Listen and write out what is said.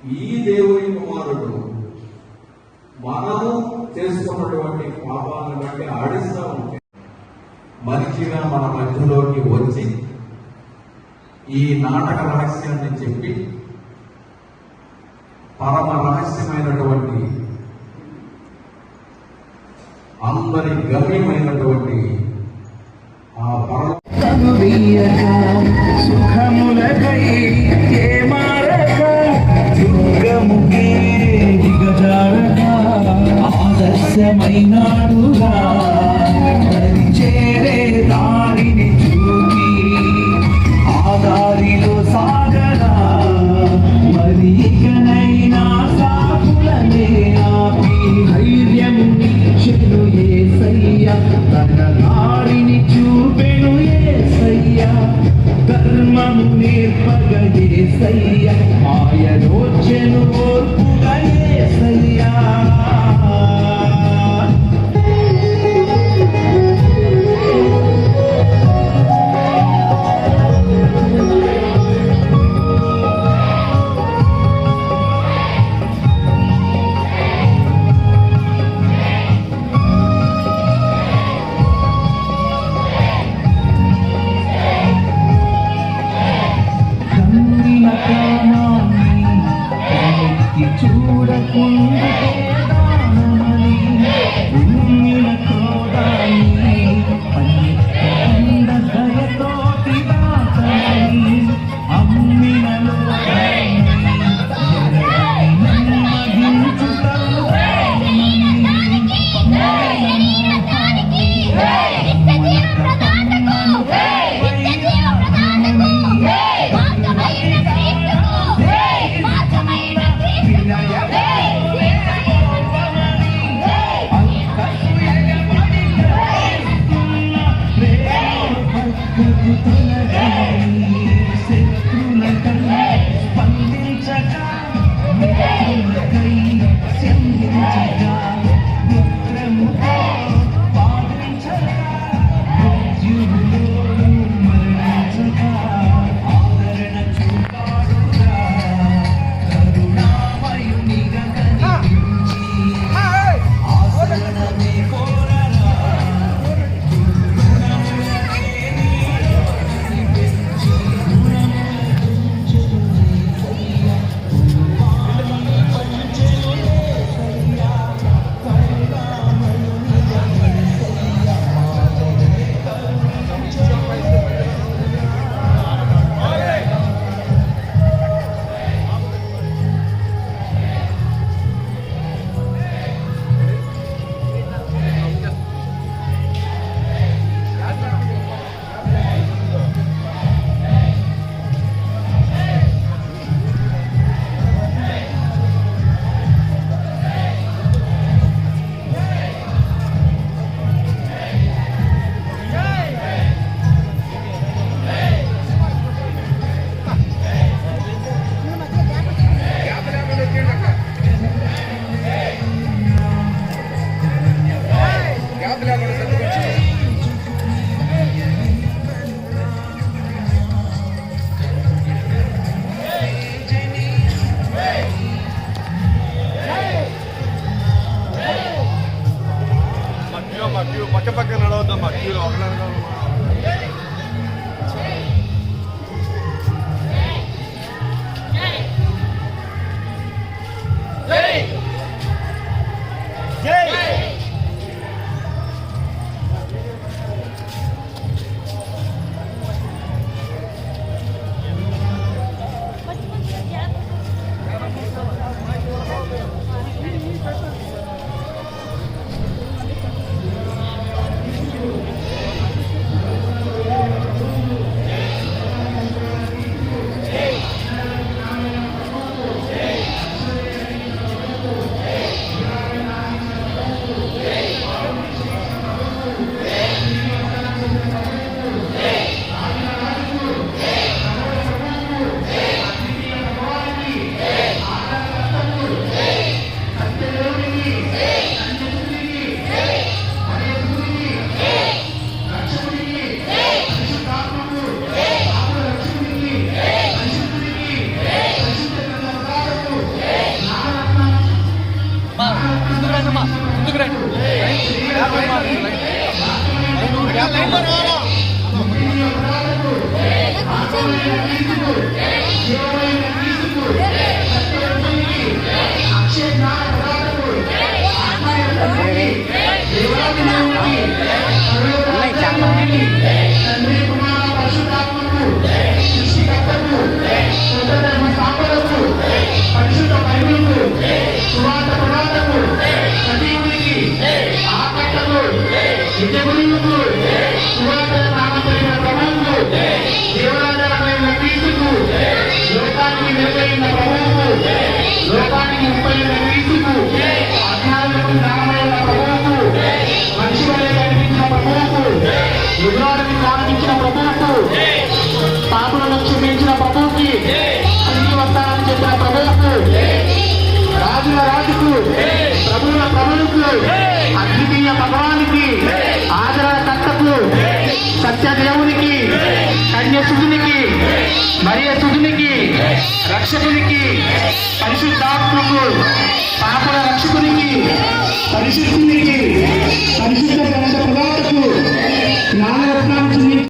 ఈ దేవుని కుమారుడు మనము చేసుకున్నటువంటి పాపాలను బట్టి ఆడిస్తూ ఉంటే మనిషిగా మన మధ్యలోకి వచ్చి ఈ నాటక రహస్యాన్ని చెప్పి పరమ రహస్యమైనటువంటి అందరి గమ్యమైనటువంటి ఆ పరమ సుఖములకై దుర్గముఖే ఆదర్శమైనాడుగా చేరే దారిని చూపి ఆ దారిలో సాగరా మరి ఇకనైనా సాకులనే ఆపి ధైర్యము నిచ్చెను యేసయ్య తన దారిని చూపెను యేసయ్య ధర్మము నేర్పగ యేసయ్య ఆయనొచ్చెను ఓర్పుగా యేసయ్య చూడకుండా నిజగురువుకు సువార్త నామకైన ప్రభువుకు జీవనాధారమైన క్రీస్తుకు లోకానికి వెలుగైన ప్రభువుకు లోకానికి ముప్పైన క్రీస్తుకు అజ్ఞానులకు నామైన ప్రభువుకు మనిషి వలె కనిపించిన ప్రభువుకు యుగానికి కానిపించిన ప్రభువుకు పాపులను క్షమించిన ప్రభువుకి తిరిగి వస్తానని చెప్పిన ప్రభువుకు రాజుల రాజుకు ప్రభువుల ప్రభువుకు అద్వితీయ భగవానికి ఆదరణకర్తకు సత్యదేవునికి కన్యసుధునికి మరియసుధునికి రక్షకునికి పరిశుద్ధాత్మకు పాపల రక్షకునికి పరిశుద్ధునికి